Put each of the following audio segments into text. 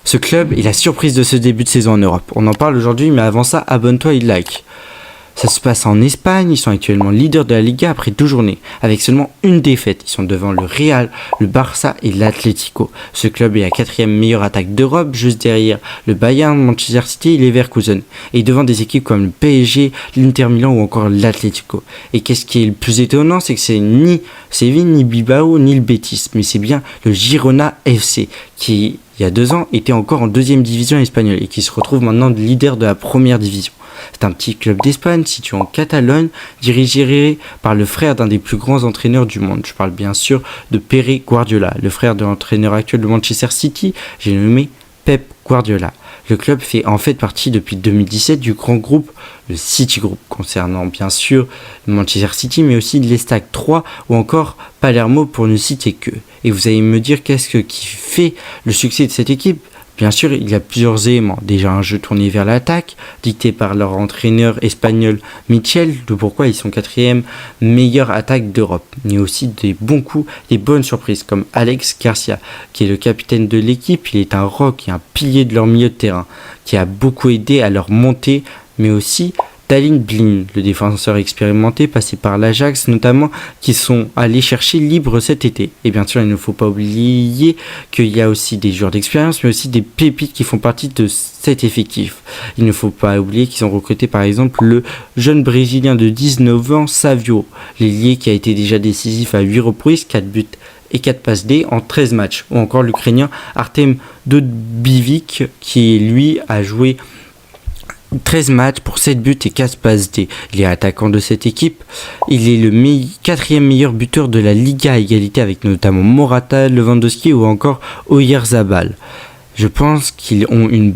Ce club est la surprise de ce début de saison en Europe. On en parle aujourd'hui, mais avant ça, abonne-toi et like. Ça se passe en Espagne, ils sont actuellement leaders de la Liga après 2 journées, avec seulement une défaite. Ils sont devant le Real, le Barça et l'Atlético. Ce club est la 4e meilleure attaque d'Europe, juste derrière le Bayern, Manchester City et Leverkusen. Et devant des équipes comme le PSG, l'Inter Milan ou encore l'Atlético. Et qu'est-ce qui est le plus étonnant, c'est que c'est ni Séville, ni Bilbao, ni le Betis, mais c'est bien le Girona FC, qui, il y a 2 ans, était encore en 2e division espagnole et qui se retrouve maintenant leader de la 1re division. C'est un petit club d'Espagne situé en Catalogne, dirigé par le frère d'un des plus grands entraîneurs du monde. Je parle bien sûr de Pere Guardiola, le frère de l'entraîneur actuel de Manchester City, j'ai nommé Pep Guardiola. Le club fait en fait partie depuis 2017 du grand groupe, le City Group, concernant bien sûr Manchester City, mais aussi l'Estac 3 ou encore Palermo pour ne citer que. Et vous allez me dire qu'est-ce qui fait le succès de cette équipe ? Bien sûr, il y a plusieurs éléments. Déjà, un jeu tourné vers l'attaque, dicté par leur entraîneur espagnol Michel, de pourquoi ils sont 4e meilleure attaque d'Europe. Mais aussi des bons coups, des bonnes surprises, comme Alex Garcia, qui est le capitaine de l'équipe. Il est un roc et un pilier de leur milieu de terrain, qui a beaucoup aidé à leur montée, mais aussi Dalin Blind, le défenseur expérimenté passé par l'Ajax notamment, qui sont allés chercher libre cet été. Et bien sûr, il ne faut pas oublier qu'il y a aussi des joueurs d'expérience, mais aussi des pépites qui font partie de cet effectif. Il ne faut pas oublier qu'ils ont recruté par exemple le jeune Brésilien de 19 ans, Savio, l'ailier qui a été déjà décisif à 8 reprises, 4 buts et 4 passes D en 13 matchs. Ou encore l'Ukrainien Artem Dodbivic, qui lui a joué 13 matchs pour 7 buts et 4 passes D. Il est attaquant de cette équipe. Il est le 4e meilleur buteur de la Liga à égalité avec notamment Morata, Lewandowski ou encore Oyarzabal. Je pense qu'ils ont une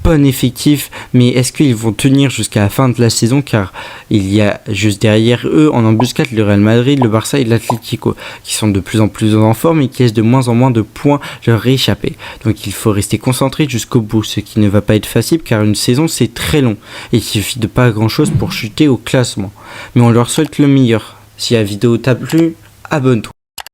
bonne effectif, mais est-ce qu'ils vont tenir jusqu'à la fin de la saison, car il y a juste derrière eux en embuscade le Real Madrid, le Barça et l'Atlético qui sont de plus en plus en forme et qui laissent de moins en moins de points leur échapper. Donc il faut rester concentré jusqu'au bout, ce qui ne va pas être facile car une saison c'est très long et il suffit de pas grand chose pour chuter au classement. Mais on leur souhaite le meilleur. Si la vidéo t'a plu, abonne-toi.